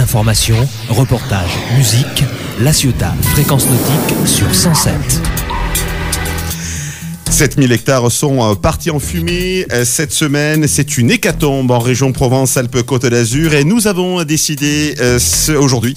Information, reportages, musique, La Ciotat, fréquence nautique sur 107. 7000 hectares sont partis en fumée cette semaine. C'est une hécatombe en région Provence-Alpes-Côte d'Azur et nous avons décidé aujourd'hui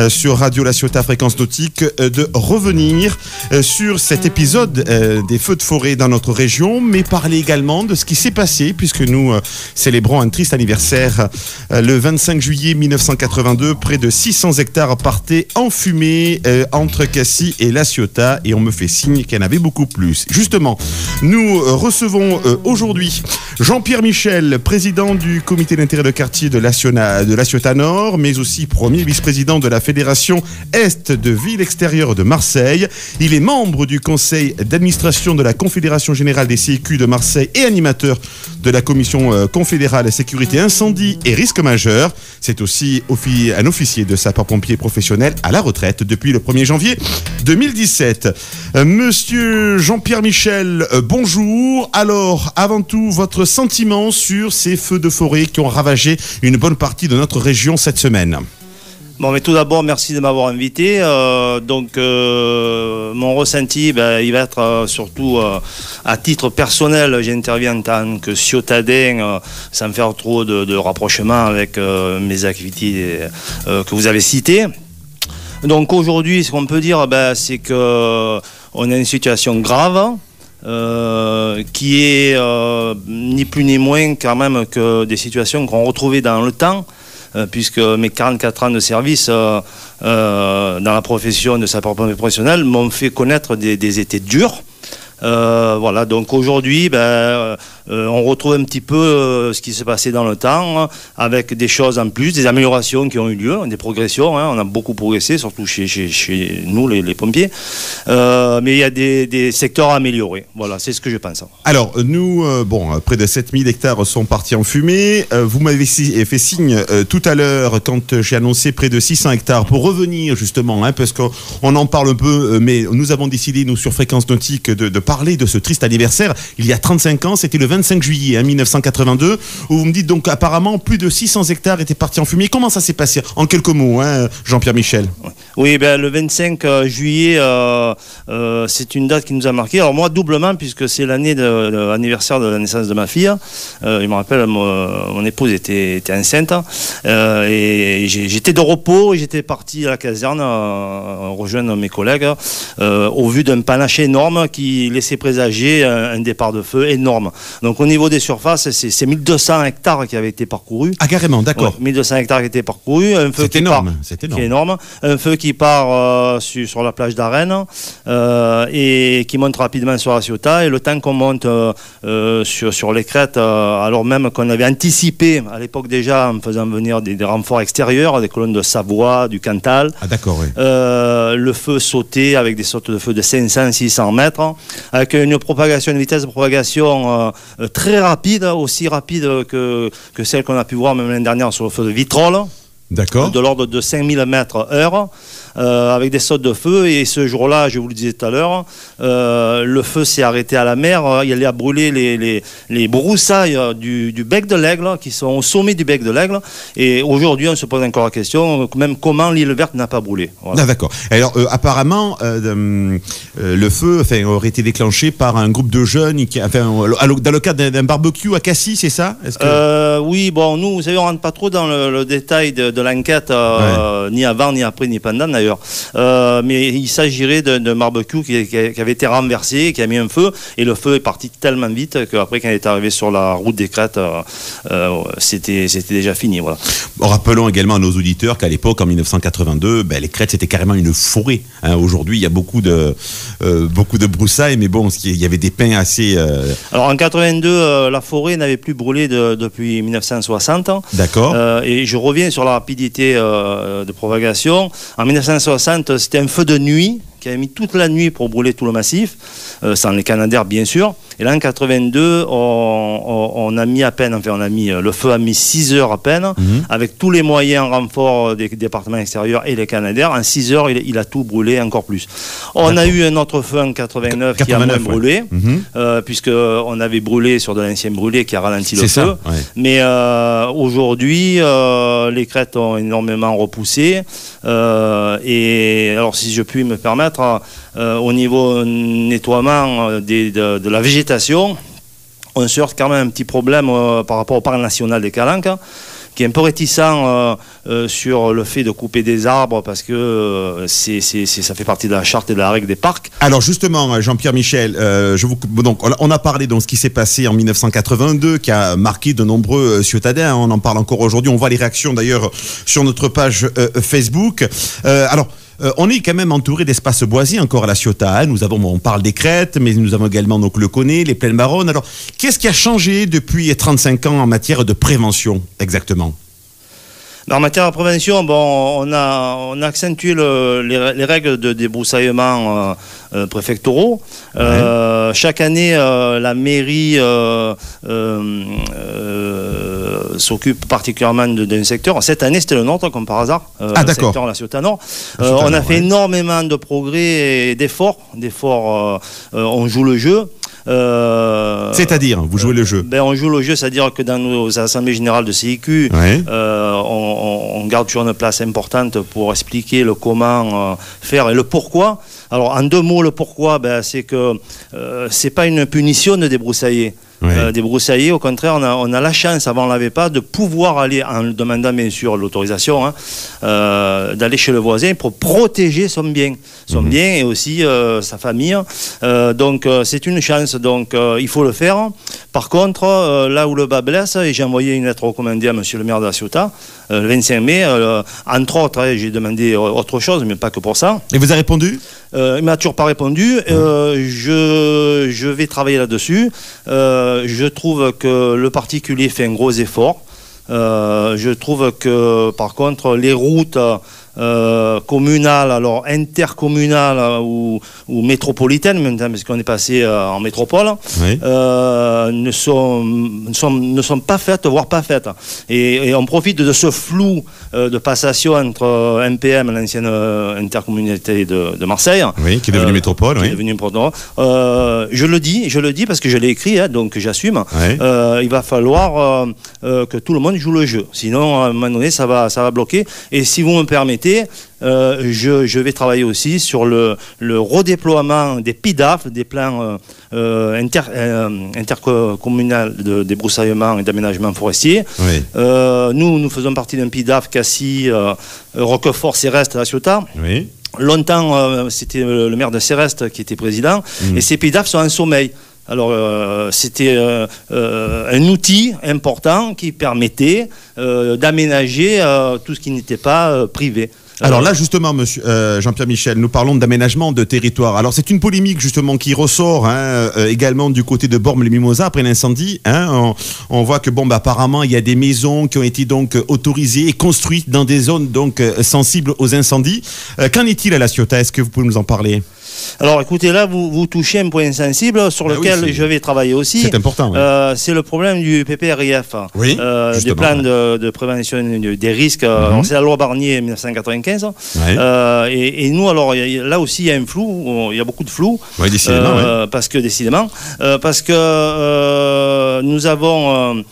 sur Radio La Ciotat Fréquence Nautique de revenir sur cet épisode des feux de forêt dans notre région, mais parler également de ce qui s'est passé puisque nous célébrons un triste anniversaire. Le 25 juillet 1982, près de 600 hectares partaient en fumée entre Cassis et La Ciotat et on me fait signe qu'il y en avait beaucoup plus. Justement, nous recevons aujourd'hui Jean-Pierre Michel, président du comité d'intérêt de quartier de La Ciotat Nord, mais aussi premier vice-président de la Fédération Est de Villes Extérieures de Marseille. Il est membre du conseil d'administration de la Confédération Générale des CIQ de Marseille et animateur de la commission confédérale sécurité incendie et risques majeurs. C'est aussi un officier de sapeur-pompier professionnel à la retraite depuis le 1er janvier 2017. Monsieur Jean-Pierre Michel, bonjour. Alors, avant tout, votre sentiment sur ces feux de forêt qui ont ravagé une bonne partie de notre région cette semaine? Bon, mais tout d'abord, merci de m'avoir invité. Mon ressenti, il va être surtout à titre personnel. J'interviens en tant que ciotadin, sans faire trop de rapprochement avec mes activités que vous avez citées. Donc aujourd'hui, ce qu'on peut dire, c'est qu'on a une situation grave. Qui est ni plus ni moins quand même que des situations qu'on retrouvait dans le temps, puisque mes 44 ans de service dans la profession de sapeur-pompier professionnel m'ont fait connaître des étés durs. Voilà, donc aujourd'hui, on retrouve un petit peu ce qui s'est passé dans le temps, avec des choses en plus, des améliorations qui ont eu lieu, des progressions. On a beaucoup progressé, surtout chez nous, les pompiers. Mais il y a des secteurs à améliorer. Voilà, c'est ce que je pense. Alors, nous, près de 7000 hectares sont partis en fumée. Vous m'avez fait signe tout à l'heure quand j'ai annoncé près de 600 hectares. Pour revenir justement, parce qu'on en parle un peu, mais nous avons décidé, nous, sur Fréquence Nautique, de parler de ce triste anniversaire. Il y a 35 ans, c'était le 25 juillet 1982, où vous me dites donc apparemment plus de 600 hectares étaient partis en fumée. Comment ça s'est passé? En quelques mots, Jean-Pierre Michel. Oui, le 25 juillet, c'est une date qui nous a marqué. Alors moi, doublement, puisque c'est l'année de l'anniversaire de la naissance de ma fille. Je me rappelle, mon épouse était enceinte. Et j'étais de repos et j'étais parti à la caserne rejoindre mes collègues au vu d'un panache énorme qui laissait présager un départ de feu énorme. Donc au niveau des surfaces, c'est 1200 hectares qui avaient été parcourus. Ah carrément, d'accord. Ouais, 1200 hectares qui étaient parcourus. Un feu c'est énorme, c'est énorme. Qui est énorme. Un feu qui part sur la plage d'Arène et qui monte rapidement sur la Ciotat. Et le temps qu'on monte sur les crêtes, alors même qu'on avait anticipé à l'époque déjà en faisant venir des renforts extérieurs, des colonnes de Savoie, du Cantal. Ah d'accord, oui. Le feu sautait avec des sautes de feu de 500-600 mètres, avec une vitesse de propagation très rapide, aussi rapide que celle qu'on a pu voir même l'année dernière sur le feu de Vitrolles. D'accord. De l'ordre de 5000 mètres/heure. Avec des sautes de feu, et ce jour-là, je vous le disais tout à l'heure, le feu s'est arrêté à la mer. Il allait à brûler les broussailles du bec de l'Aigle, qui sont au sommet du bec de l'Aigle, et aujourd'hui on se pose encore la question, même comment l'île verte n'a pas brûlé. Voilà. Ah, d'accord. Alors apparemment le feu aurait été déclenché par un groupe de jeunes dans le cadre d'un barbecue à Cassis, c'est ça? Oui, bon, nous, vous savez, on rentre pas trop dans le détail de l'enquête, ni avant, ni après, ni pendant d'ailleurs. Mais il s'agirait d'un barbecue qui avait été renversé, qui a mis un feu, et le feu est parti tellement vite qu'après, quand il est arrivé sur la route des crêtes, c'était déjà fini. Voilà. Bon, rappelons également à nos auditeurs qu'à l'époque, en 1982, les crêtes, c'était carrément une forêt. Aujourd'hui, il y a beaucoup de broussailles, mais bon, il y avait des pins assez... Alors en 82, la forêt n'avait plus brûlé depuis 1960. D'accord. Et je reviens sur la rapidité de propagation. En 1960, c'était un feu de nuit qui avait mis toute la nuit pour brûler tout le massif, sans les Canadaires bien sûr. Et là, en 82, on a mis à peine, enfin, le feu a mis 6 heures à peine, avec tous les moyens en renfort des départements extérieurs et les Canadaires. En 6 heures, il a tout brûlé, encore plus. On a eu un autre feu en 89 qui a moins brûlé, puisqu'on avait brûlé sur de l'ancien brûlé qui a ralenti le feu. Ouais. Mais aujourd'hui, les crêtes ont énormément repoussé. Et alors, si je puis me permettre, au niveau nettoiement de la végétation, on se heurte quand même un petit problème par rapport au parc national des Calanques, qui est un peu réticent sur le fait de couper des arbres parce que ça fait partie de la charte et de la règle des parcs. Alors justement, Jean-Pierre Michel, donc, on a parlé de ce qui s'est passé en 1982 qui a marqué de nombreux ciotadens, on en parle encore aujourd'hui, on voit les réactions d'ailleurs sur notre page Facebook. On est quand même entouré d'espaces boisés encore à La Ciotat. On parle des crêtes, mais nous avons également donc le Connet, les plaines marronnes. Alors, qu'est-ce qui a changé depuis 35 ans en matière de prévention, exactement ? En matière de prévention, on a accentué les règles de débroussaillement préfectoraux. Ouais. Chaque année, la mairie s'occupe particulièrement d'un secteur. Cette année, c'était le nôtre, comme par hasard. Le secteur La Ciotat Nord. On a fait énormément de progrès et d'efforts. On joue le jeu. C'est-à-dire, vous jouez le jeu? On joue le jeu, c'est-à-dire que dans nos assemblées générales de CIQ, on garde toujours une place importante pour expliquer le comment faire et le pourquoi. Alors, en 2 mots, le pourquoi, c'est que c'est pas une punition de débroussailler. Débroussailler, au contraire, on a la chance, avant on ne l'avait pas, de pouvoir aller, en demandant bien sûr l'autorisation, d'aller chez le voisin pour protéger son bien et aussi sa famille. Donc c'est une chance, donc il faut le faire. Par contre, là où le bas blesse, et j'ai envoyé une lettre recommandée à monsieur le maire de La Ciotat, le 25 mai, entre autres, j'ai demandé autre chose, mais pas que pour ça. Et vous avez répondu? Il m'a toujours pas répondu. Je vais travailler là-dessus. Je trouve que le particulier fait un gros effort. Je trouve que, par contre, les routes communales, alors intercommunales ou métropolitaines, maintenant, parce qu'on est passé en métropole, ne sont pas faites, voire pas faites. Et on profite de ce flou de passation entre MPM, l'ancienne intercommunalité de Marseille, qui est devenue métropole. Qui est devenue métropole. Je le dis parce que je l'ai écrit, donc j'assume. Il va falloir que tout le monde joue le jeu. Sinon, à un moment donné, ça va bloquer. Et si vous me permettez, je vais travailler aussi sur le redéploiement des PIDAF, des plans intercommunal de débroussaillement et d'aménagement forestier. Nous faisons partie d'un PIDAF Cassis, Roquefort, Céreste, La Ciotat. Longtemps, c'était le maire de Céreste qui était président, et ces PIDAF sont en sommeil. Alors, c'était un outil important qui permettait d'aménager tout ce qui n'était pas privé. Alors là, justement, monsieur Jean-Pierre Michel, nous parlons d'aménagement de territoire. Alors, c'est une polémique, justement, qui ressort également du côté de Bormes-les-Mimosas après l'incendie. On voit que, apparemment, il y a des maisons qui ont été donc autorisées et construites dans des zones donc sensibles aux incendies. Qu'en est-il à La Ciotat? Est-ce que vous pouvez nous en parler? Alors écoutez, là vous touchez un point sensible sur lequel je vais travailler aussi. C'est important. C'est le problème du PPRIF, du plan de prévention des risques. C'est la loi Barnier 1995. Et nous, alors là aussi il y a un flou, il y a beaucoup de flou. Décidément. Parce que nous avons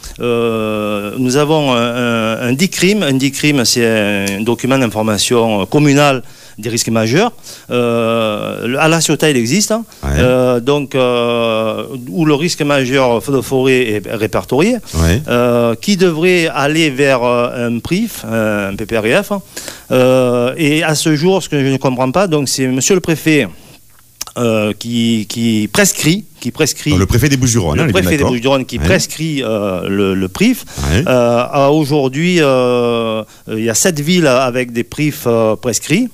un DICRIM. Un DICRIM, c'est un document d'information communal des risques majeurs. À La Ciotat, il existe, donc où le risque majeur feu de forêt est répertorié, qui devrait aller vers un PRIF, un PPRIF. Et à ce jour, ce que je ne comprends pas, donc c'est monsieur le préfet qui prescrit. Le préfet des Bouches-du-Rhône. Le préfet des Bouches-du-Rhône qui prescrit le PRIF. Aujourd'hui, il y a 7 villes avec des PRIF prescrits.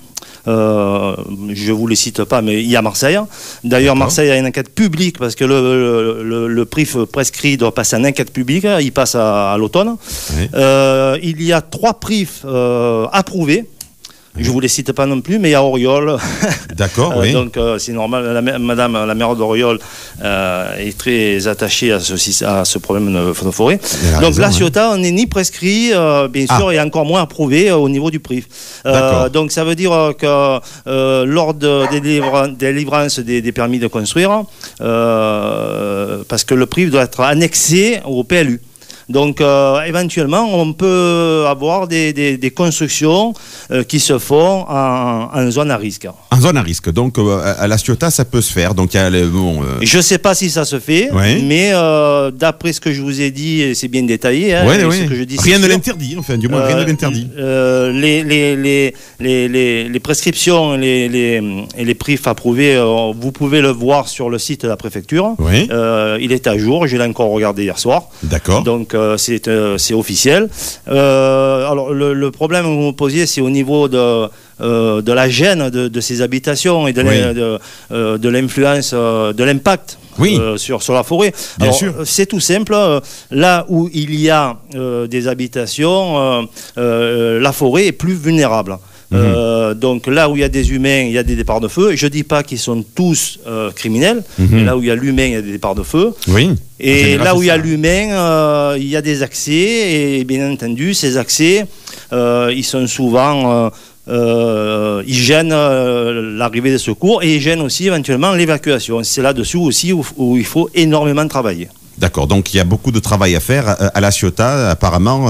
Je vous les cite pas, mais il y a Marseille. D'ailleurs, Marseille a une enquête publique parce que le PRIF prescrit doit passer en enquête publique. Il passe à l'automne. Il y a 3 PRIF approuvés. Je vous les cite pas non plus, mais il y a Auriol. D'accord, oui. Donc c'est normal. Madame la maire d'Auriol est très attachée à ce problème de feux de forêt. Donc la Ciotat, on n'est ni prescrit, bien sûr, et encore moins approuvé au niveau du PRIF. Donc ça veut dire que lors des délivrances des permis de construire, parce que le PRIF doit être annexé au PLU. Donc éventuellement on peut avoir des constructions qui se font en zone à risque. En zone à risque, donc à la Ciotat ça peut se faire. Donc, je ne sais pas si ça se fait, mais d'après ce que je vous ai dit, et c'est bien détaillé, hein, ce que je dis, rien ne l'interdit, enfin du moins rien ne l'interdit. Les prescriptions et les PRIF approuvés, vous pouvez le voir sur le site de la préfecture. Il est à jour, je l'ai encore regardé hier soir. D'accord. Donc c'est officiel. Alors le problème que vous me posiez, c'est au niveau de la gêne de ces habitations et de l'influence, de l'impact sur la forêt. Alors, c'est tout simple. Là où il y a des habitations, la forêt est plus vulnérable. Donc là où il y a des humains, il y a des départs de feu. Je ne dis pas qu'ils sont tous criminels, mais là où il y a l'humain, il y a des départs de feu. Et là où il y a l'humain, il y a des accès. Et bien entendu, ces accès, ils sont souvent... ils gênent l'arrivée des secours et ils gênent aussi éventuellement l'évacuation. C'est là-dessus aussi où il faut énormément travailler. D'accord, donc il y a beaucoup de travail à faire à la Ciotat. Apparemment,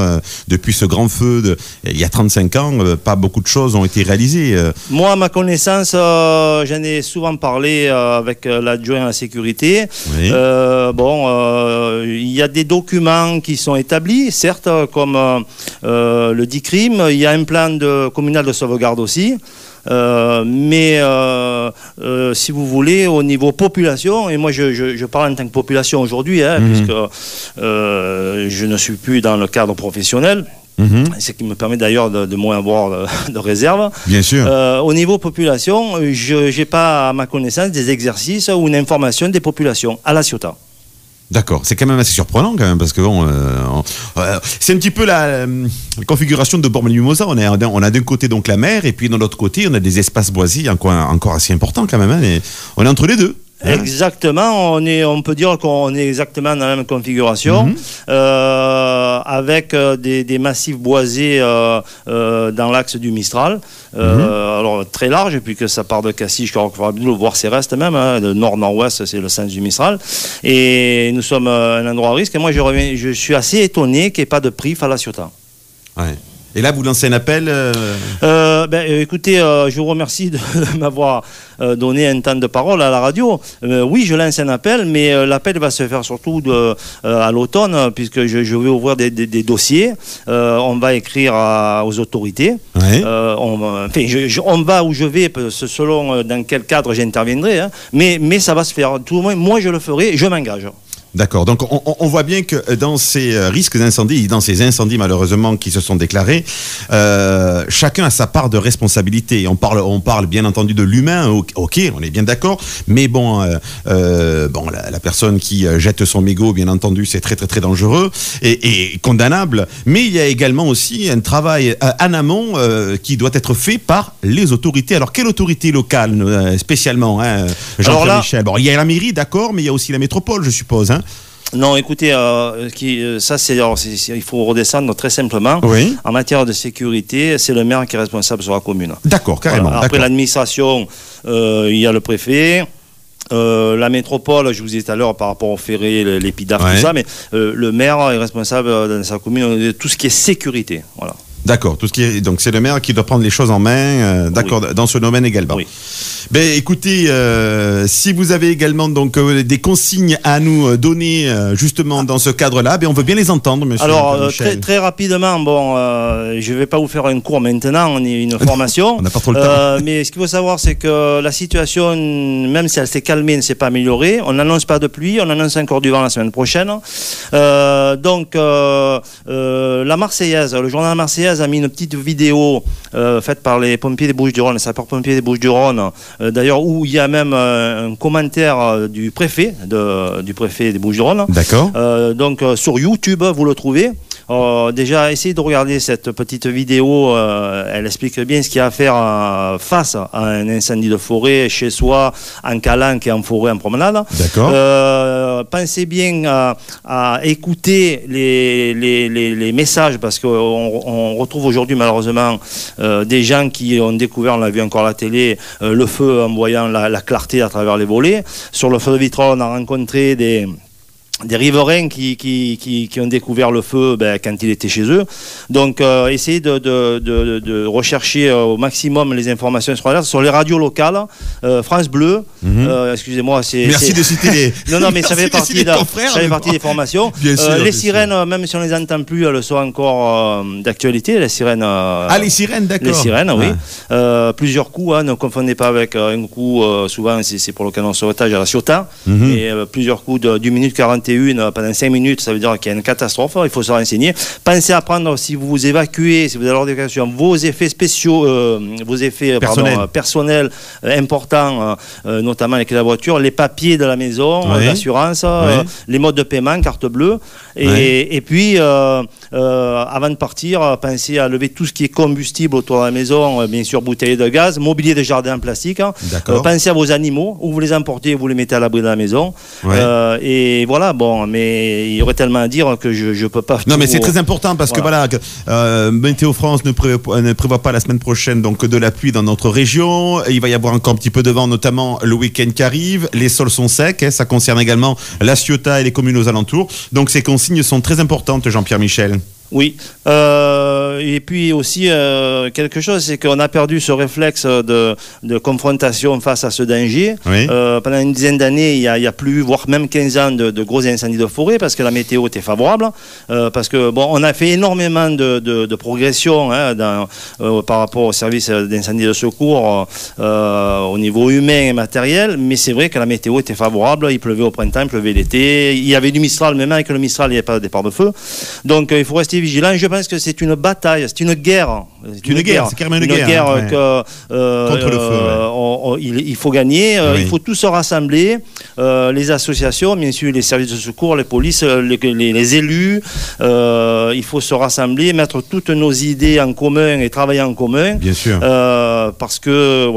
depuis ce grand feu il y a 35 ans, pas beaucoup de choses ont été réalisées. Moi, à ma connaissance, j'en ai souvent parlé avec l'adjoint à la sécurité. Il y a des documents qui sont établis, certes, comme le DICRIM. Il y a un plan communal de sauvegarde aussi. Mais si vous voulez, au niveau population, et moi je parle en tant que population aujourd'hui, puisque je ne suis plus dans le cadre professionnel, ce qui me permet d'ailleurs de moins avoir de réserve. Bien sûr. Au niveau population, je n'ai pas à ma connaissance des exercices ou une information des populations à la Ciotat. D'accord, c'est quand même assez surprenant quand même parce que c'est un petit peu la configuration de Bormes-les-Mimosas. On a d'un côté donc la mer et puis de l'autre côté on a des espaces boisés encore assez importants quand même. Et on est entre les deux. Exactement, on peut dire qu'on est exactement dans la même configuration, avec des massifs boisés dans l'axe du Mistral, alors très large, puisque ça part de Cassis jusqu'à Roquefort-Abdoul, voire ses restes même, de nord-nord-ouest, c'est le sens du Mistral, et nous sommes un endroit à risque, et moi je suis assez étonné qu'il n'y ait pas de PRIF à la Ciotat. Et là, vous lancez un appel écoutez, je vous remercie de m'avoir donné un temps de parole à la radio. Oui, je lance un appel, mais l'appel va se faire surtout à l'automne, puisque je vais ouvrir des dossiers. On va écrire aux autorités. On va où je vais, selon dans quel cadre j'interviendrai. Mais ça va se faire. Tout le moins, moi, je le ferai, je m'engage. D'accord, donc on voit bien que dans ces risques d'incendie, dans ces incendies malheureusement qui se sont déclarés, chacun a sa part de responsabilité. On parle bien entendu de l'humain, ok, on est bien d'accord, mais la personne qui jette son mégot, bien entendu, c'est très très très dangereux et condamnable, mais il y a également aussi un travail en amont qui doit être fait par les autorités. Alors quelle autorité locale spécialement, Jean-Pierre Michel? Bon, il y a la mairie, d'accord, mais il y a aussi la métropole, je suppose. Non, écoutez, il faut redescendre très simplement. En matière de sécurité, c'est le maire qui est responsable sur la commune. D'accord, carrément. Voilà. Après l'administration, il y a le préfet. La métropole, je vous disais tout à l'heure par rapport au ferré, l'épidaf, tout ça, mais le maire est responsable dans sa commune de tout ce qui est sécurité. Voilà. D'accord, donc c'est le maire qui doit prendre les choses en main, dans ce domaine également. Écoutez, si vous avez également donc des consignes à nous donner justement dans ce cadre-là, on veut bien les entendre, monsieur. Alors très rapidement, je ne vais pas vous faire un cours maintenant, on est une formation. On n'a pas trop le temps. Mais ce qu'il faut savoir, c'est que la situation, même si elle s'est calmée, ne s'est pas améliorée. On n'annonce pas de pluie, on annonce encore du vent la semaine prochaine. La Marseillaise, le journal Marseillaise a mis une petite vidéo faite par les pompiers des Bouches-du-Rhône, les sapeurs-pompiers des Bouches-du-Rhône, d'ailleurs où il y a même un commentaire du préfet des Bouches-du-Rhône. D'accord. Donc sur YouTube, vous le trouvez. déjà, essayez de regarder cette petite vidéo. Elle explique bien ce qu'il y a à faire face à un incendie de forêt chez soi, en calanque et en forêt, en promenade. D'accord. Pensez bien à écouter les messages, parce qu'on retrouve aujourd'hui malheureusement des gens qui ont découvert, on l'a vu encore à la télé, le feu en voyant la clarté à travers les volets. Sur le feu de Vitron, on a rencontré des riverains qui ont découvert le feu quand il était chez eux. Donc essayez de rechercher au maximum les informations sur les radios locales. France Bleu, excusez-moi, merci de citer les non mais ça fait partie des formations. Les sirènes, même si on les entend plus, elles sont encore d'actualité, les sirènes. Les sirènes, d'accord. Les sirènes, oui. Plusieurs coups, ne confondez pas avec un coup, souvent c'est pour le canon de sauvetage à la Ciotat, et plusieurs coups d'1 minute 41 pendant 5 minutes, ça veut dire qu'il y a une catastrophe. Il faut se renseigner. Pensez à prendre, si vous vous évacuez, si vous avez l'évacuation, vos effets spéciaux, vos effets personnels importants, notamment avec la voiture, les papiers de la maison, l'assurance, les modes de paiement, carte bleue. Et puis, avant de partir, pensez à lever tout ce qui est combustible autour de la maison, bien sûr, bouteilles de gaz, mobilier de jardin en plastique. Pensez à vos animaux, où vous les emportez, vous les mettez à l'abri de la maison. Et voilà, bon, mais il y aurait tellement à dire que je ne peux pas. Non, mais c'est très important parce que Météo France ne prévoit pas la semaine prochaine donc de la pluie dans notre région. Il va y avoir encore un petit peu de vent, notamment le week-end qui arrive. Les sols sont secs, ça concerne également la Ciotat et les communes aux alentours. Donc ces consignes sont très importantes, Jean-Pierre Michel. Oui, et puis aussi quelque chose, c'est qu'on a perdu ce réflexe de confrontation face à ce danger. Pendant une dizaine d'années, il y a plus, voire même 15 ans de gros incendies de forêt, parce que la météo était favorable, parce que on a fait énormément de progression par rapport au service d'incendie de secours au niveau humain et matériel, mais c'est vrai que la météo était favorable. Il pleuvait au printemps, il pleuvait l'été, il y avait du Mistral, même avec le Mistral, il n'y avait pas de départ de feu. Donc il faut rester vigilant. Je pense que c'est une bataille, c'est une guerre. C'est carrément une guerre contre le feu. Il faut gagner. Il faut tous se rassembler. Les associations, bien sûr, les services de secours, les polices, les élus. Il faut se rassembler, mettre toutes nos idées en commun et travailler en commun. Bien sûr. Parce que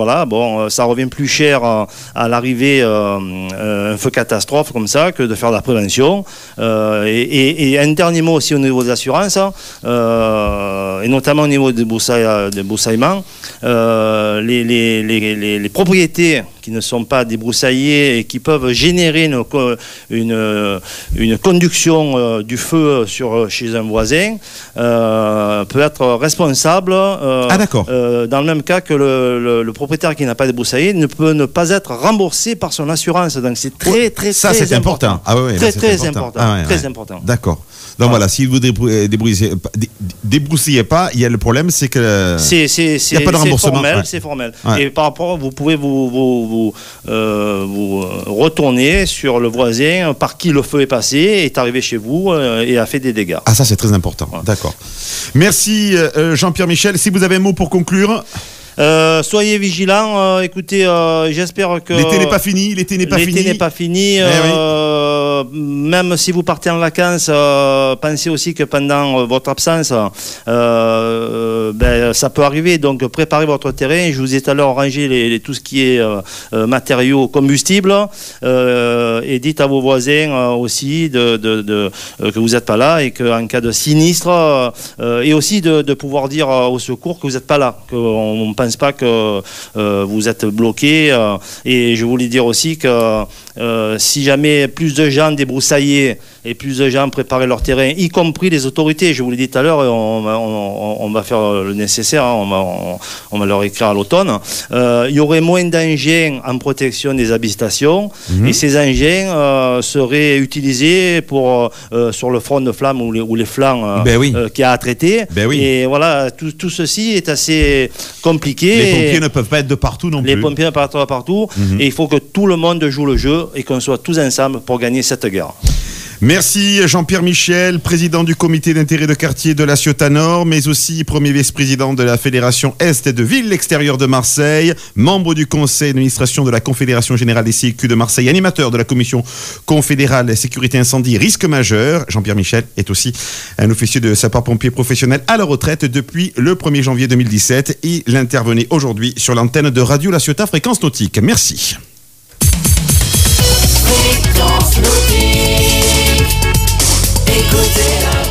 ça revient plus cher à l'arrivée un feu catastrophe comme ça que de faire de la prévention. Et un dernier mot aussi au niveau des assurances. Et notamment au niveau des broussaillements, les propriétés qui ne sont pas débroussaillées et qui peuvent générer une conduction du feu chez un voisin peut être responsable dans le même cas que le propriétaire qui n'a pas débroussaillé ne peut ne pas être remboursé par son assurance. Donc c'est très c'est important. Très important. D'accord. Donc voilà, si vous débroussillez pas, il y a le problème, c'est que il n'y a pas de remboursement. C'est formel. Et par rapport, vous pouvez vous retourner sur le voisin par qui le feu est passé, est arrivé chez vous et a fait des dégâts. Ah, ça c'est très important. D'accord. Merci Jean-Pierre Michel. Si vous avez un mot pour conclure. Soyez vigilants. Écoutez, j'espère que l'été n'est pas fini. L'été n'est pas fini. Même si vous partez en vacances, pensez aussi que pendant votre absence, ça peut arriver. Donc préparez votre terrain. Je vous ai tout à l'heure rangé tout ce qui est matériaux combustibles, et dites à vos voisins aussi que vous n'êtes pas là et qu'en cas de sinistre, et aussi de pouvoir dire au secours que vous n'êtes pas là, qu'on pense pas que vous êtes bloqué. Et je voulais dire aussi que si jamais plus de gens débroussaillés et plus de gens préparaient leur terrain, y compris les autorités, je vous l'ai dit tout à l'heure, on va faire le nécessaire, on va leur écrire à l'automne, il y aurait moins d'engins en protection des habitations, et ces engins seraient utilisés sur le front de flamme ou les flancs qu'il y a à traiter. Et voilà, tout ceci est assez compliqué. Les pompiers ne peuvent pas être de partout non plus. Les pompiers ne peuvent pas être de partout, et il faut que tout le monde joue le jeu et qu'on soit tous ensemble pour gagner cette guerre. Merci Jean-Pierre Michel, président du comité d'intérêt de quartier de la Ciotat Nord, mais aussi premier vice-président de la Fédération Est de Villes extérieures de Marseille, membre du conseil d'administration de la Confédération Générale des CIQ de Marseille, animateur de la commission confédérale sécurité incendie risque majeur. Jean-Pierre Michel est aussi un officier de sapeur-pompier professionnel à la retraite depuis le 1er janvier 2017. Il intervenait aujourd'hui sur l'antenne de Radio La Ciotat Fréquence Nautique. Merci. Fréquence Nautique. Écoutez la